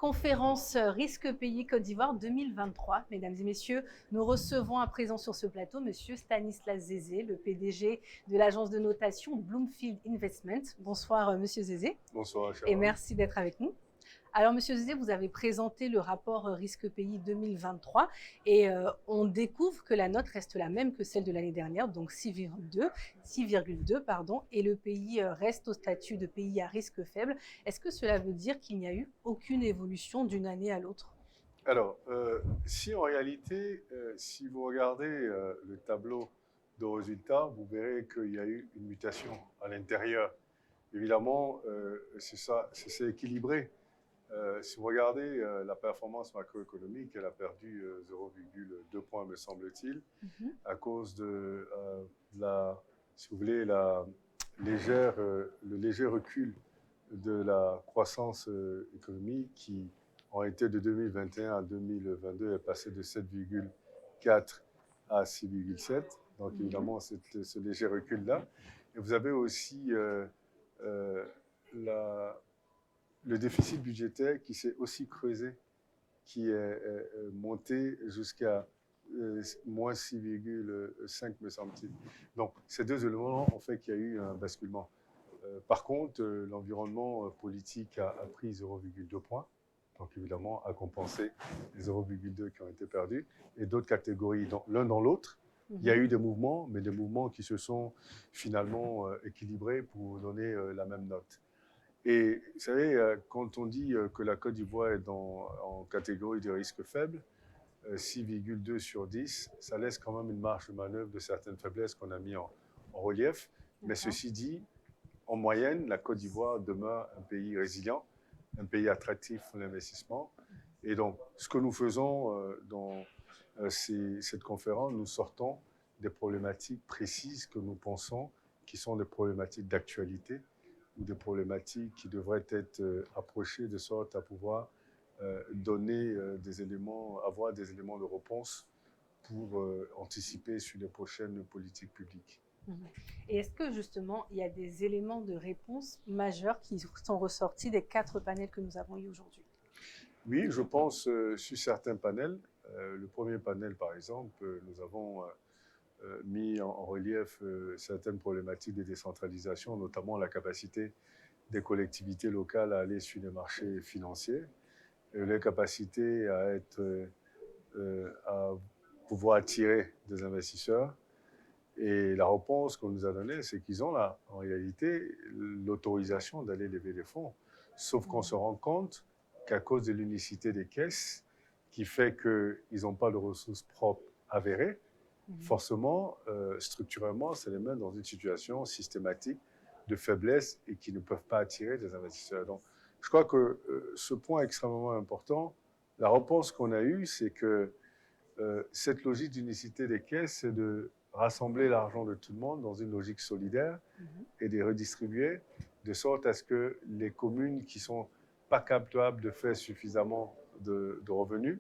Conférence Risque Pays Côte d'Ivoire 2023. Mesdames et messieurs, nous recevons à présent sur ce plateau Monsieur Stanislas Zézé, le PDG de l'agence de notation Bloomfield Investment. Bonsoir Monsieur Zézé. Bonsoir, Et Sharon. merci d'être avec nous. Alors, Monsieur Zézé, vous avez présenté le rapport Risque Pays 2023 et on découvre que la note reste la même que celle de l'année dernière, donc 6,2, pardon, et le pays reste au statut de pays à risque faible. Est-ce que cela veut dire qu'il n'y a eu aucune évolution d'une année à l'autre? Alors, si en réalité, si vous regardez le tableau de résultats, vous verrez qu'il y a eu une mutation à l'intérieur. Évidemment, c'est équilibré. Si vous regardez la performance macroéconomique, elle a perdu 0,2 points, me semble-t-il, à cause de si vous voulez, le léger recul de la croissance économique qui, en été de 2021 à 2022, est passé de 7,4 à 6,7. Donc, évidemment, ce léger recul-là. Et vous avez aussi le déficit budgétaire qui s'est aussi creusé, qui est monté jusqu'à moins 6,5, me semble-t-il. Donc, ces deux éléments ont fait qu'il y a eu un basculement. Par contre, l'environnement politique a pris 0,2 points, donc évidemment a compensé les 0,2 qui ont été perdus, et d'autres catégories, l'un dans l'autre. Il y a eu des mouvements, mais des mouvements qui se sont finalement équilibrés pour donner la même note. Et vous savez, quand on dit que la Côte d'Ivoire est en catégorie de risque faible, 6,2 sur 10, ça laisse quand même une marge de manœuvre de certaines faiblesses qu'on a mis en relief. Mais ceci dit, en moyenne, la Côte d'Ivoire demeure un pays résilient, un pays attractif pour l'investissement. Et donc, ce que nous faisons dans cette conférence, nous sortons des problématiques précises que nous pensons qui sont des problématiques d'actualité ou des problématiques qui devraient être approchées de sorte à pouvoir donner des éléments, avoir des éléments de réponse pour anticiper sur les prochaines politiques publiques. Et est-ce que justement, il y a des éléments de réponse majeurs qui sont ressortis des 4 panels que nous avons eus aujourd'hui? Oui, je pense sur certains panels. Le premier panel, par exemple, nous avons mis en relief certaines problématiques de décentralisation, notamment la capacité des collectivités locales à aller sur les marchés financiers, leur capacité à pouvoir attirer des investisseurs. Et la réponse qu'on nous a donnée, c'est qu'ils ont là, en réalité, l'autorisation d'aller lever des fonds. Sauf qu'on se rend compte qu'à cause de l'unicité des caisses, qui fait qu'ils n'ont pas de ressources propres avérées, forcément, structurellement, ça les met dans une situation systématique de faiblesse et qui ne peuvent pas attirer des investisseurs. Donc, je crois que ce point est extrêmement important. La réponse qu'on a eue, c'est que cette logique d'unicité des caisses, c'est de rassembler l'argent de tout le monde dans une logique solidaire et de redistribuer de sorte à ce que les communes qui ne sont pas capables de faire suffisamment de revenus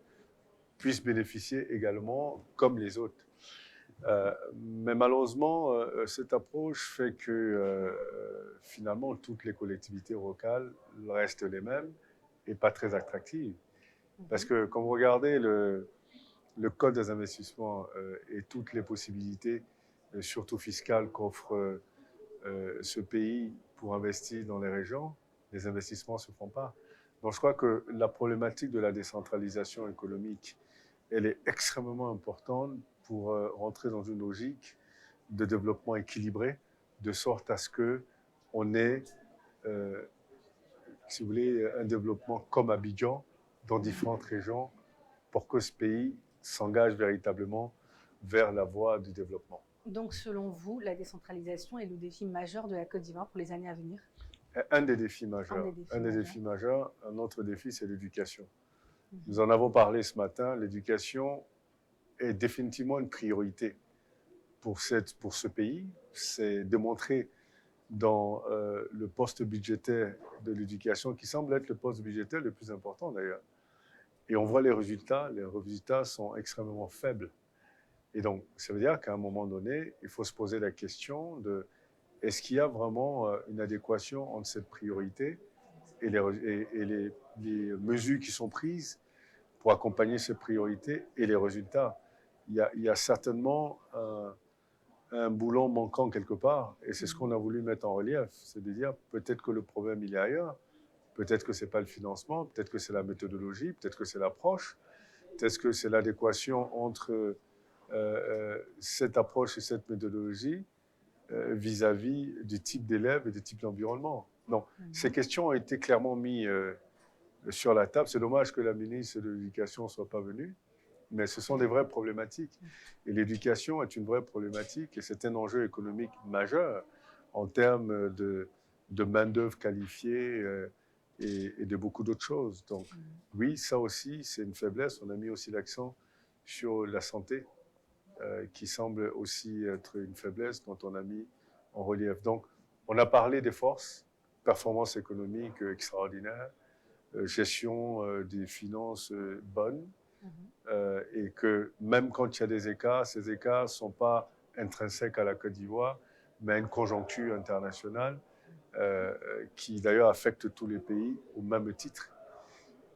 puissent bénéficier également comme les autres. Mais malheureusement, cette approche fait que finalement, toutes les collectivités locales restent les mêmes et pas très attractives. Parce que quand vous regardez le Code des investissements et toutes les possibilités, surtout fiscales, qu'offre ce pays pour investir dans les régions, les investissements ne se font pas. Donc je crois que la problématique de la décentralisation économique, elle est extrêmement importante pour rentrer dans une logique de développement équilibré, de sorte à ce qu'on ait, si vous voulez, un développement comme Abidjan dans différentes régions pour que ce pays s'engage véritablement vers la voie du développement. Donc, selon vous, la décentralisation est le défi majeur de la Côte d'Ivoire pour les années à venir? Un des défis majeurs. Un autre défi, c'est l'éducation. Nous en avons parlé ce matin. L'éducation est définitivement une priorité pour ce pays. C'est démontré dans le poste budgétaire de l'éducation, qui semble être le poste budgétaire le plus important d'ailleurs. Et on voit les résultats sont extrêmement faibles. Et donc, ça veut dire qu'à un moment donné, il faut se poser la question de est-ce qu'il y a vraiment une adéquation entre cette priorité et les mesures qui sont prises pour accompagner ces priorités et les résultats. Il y a certainement un boulon manquant quelque part, et c'est ce qu'on a voulu mettre en relief, c'est de dire peut-être que le problème il est ailleurs, peut-être que ce n'est pas le financement, peut-être que c'est la méthodologie, peut-être que c'est l'approche, peut-être que c'est l'adéquation entre cette approche et cette méthodologie vis-à-vis du type d'élève et du type d'environnement. Non, ces questions ont été clairement mises sur la table. C'est dommage que la ministre de l'Éducation ne soit pas venue, mais ce sont des vraies problématiques. Et l'éducation est une vraie problématique et c'est un enjeu économique majeur en termes de main-d'œuvre qualifiée et de beaucoup d'autres choses. Donc, oui, ça aussi, c'est une faiblesse. On a mis aussi l'accent sur la santé, qui semble aussi être une faiblesse dont on a mis en relief. Donc, on a parlé des forces, performance économique extraordinaire, gestion des finances bonne, et que même quand il y a des écarts, ces écarts ne sont pas intrinsèques à la Côte d'Ivoire, mais à une conjoncture internationale qui d'ailleurs affecte tous les pays au même titre.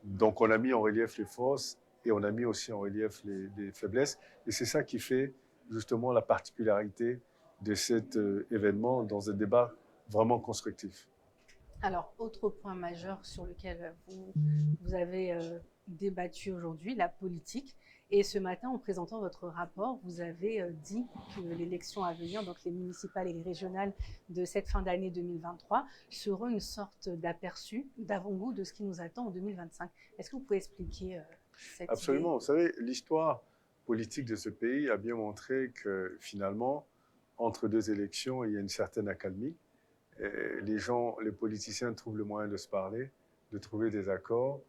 Donc on a mis en relief les forces et on a mis aussi en relief les faiblesses. Et c'est ça qui fait justement la particularité de cet événement dans un débat vraiment constructif. Alors, autre point majeur sur lequel vous avez débattu aujourd'hui, la politique. Et ce matin, en présentant votre rapport, vous avez dit que l'élection à venir, donc les municipales et les régionales de cette fin d'année 2023, seront une sorte d'aperçu, d'avant-goût de ce qui nous attend en 2025. Est-ce que vous pouvez expliquer cette Absolument. idée? Vous savez, l'histoire politique de ce pays a bien montré que finalement, entre deux élections, il y a une certaine accalmie. Et les politiciens trouvent le moyen de se parler, de trouver des accords.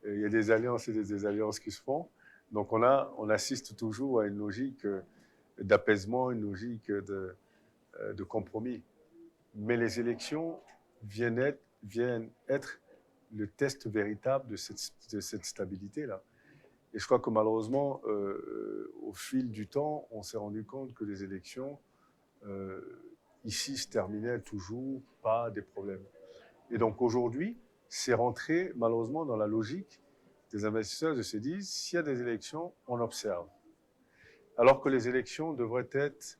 Et il y a des alliances et des désalliances qui se font. Donc on assiste toujours à une logique d'apaisement, une logique de compromis. Mais les élections viennent être le test véritable de cette stabilité-là. Et je crois que malheureusement, au fil du temps, on s'est rendu compte que les élections ici se terminaient toujours par des problèmes. Et donc aujourd'hui, c'est rentré malheureusement dans la logique des investisseurs de se dire, s'il y a des élections, on observe. Alors que les élections devraient être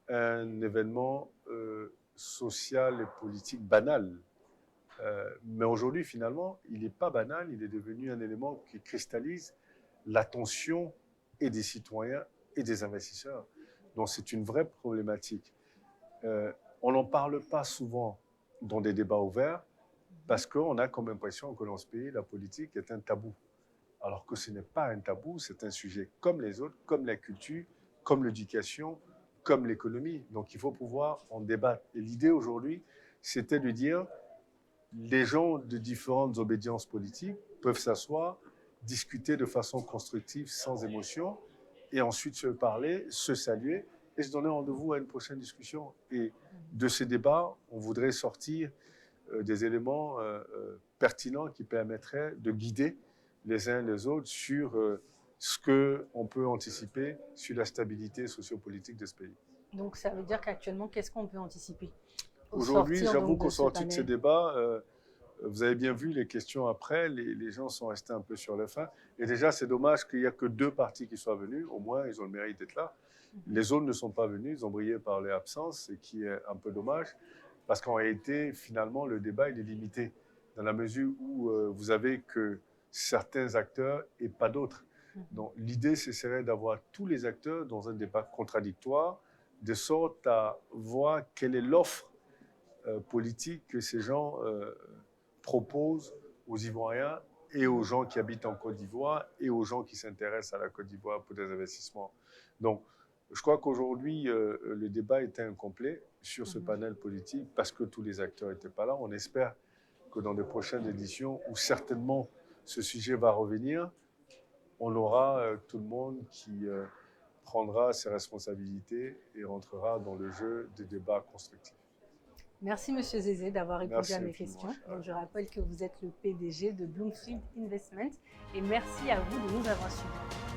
un événement social et politique banal. Mais aujourd'hui, finalement, il n'est pas banal, il est devenu un élément qui cristallise l'attention et des citoyens et des investisseurs. Donc c'est une vraie problématique. On n'en parle pas souvent dans des débats ouverts parce qu'on a comme impression que dans ce pays, la politique est un tabou. Alors que ce n'est pas un tabou, c'est un sujet comme les autres, comme la culture, comme l'éducation, comme l'économie. Donc il faut pouvoir en débattre. Et l'idée aujourd'hui, c'était de dire, les gens de différentes obédiences politiques peuvent s'asseoir, discuter de façon constructive, sans émotion, et ensuite se parler, se saluer, et se donner rendez-vous à une prochaine discussion. Et de ces débats, on voudrait sortir des éléments pertinents qui permettraient de guider les uns les autres sur ce qu'on peut anticiper sur la stabilité sociopolitique de ce pays. Donc ça veut dire qu'actuellement, qu'est-ce qu'on peut anticiper? Aujourd'hui, j'avoue qu'au sortir de ces débats, vous avez bien vu les questions après, les gens sont restés un peu sur le fin. Et déjà, c'est dommage qu'il n'y a que 2 partis qui soient venus. Au moins, ils ont le mérite d'être là. Les autres ne sont pas venus, ils ont brillé par leur absence, ce qui est un peu dommage. Parce qu'en réalité, finalement, le débat il est limité, dans la mesure où vous avez que certains acteurs et pas d'autres. Donc l'idée, ce serait d'avoir tous les acteurs dans un débat contradictoire, de sorte à voir quelle est l'offre politique que ces gens proposent aux Ivoiriens et aux gens qui habitent en Côte d'Ivoire et aux gens qui s'intéressent à la Côte d'Ivoire pour des investissements. Donc, je crois qu'aujourd'hui, le débat était incomplet sur ce panel politique parce que tous les acteurs n'étaient pas là. On espère que dans de prochaines éditions, où certainement ce sujet va revenir, on aura tout le monde qui prendra ses responsabilités et rentrera dans le jeu des débats constructifs. Merci Monsieur Zézé d'avoir répondu à mes questions. Donc, je rappelle que vous êtes le PDG de Bloomfield Investment et merci à vous de nous avoir suivis.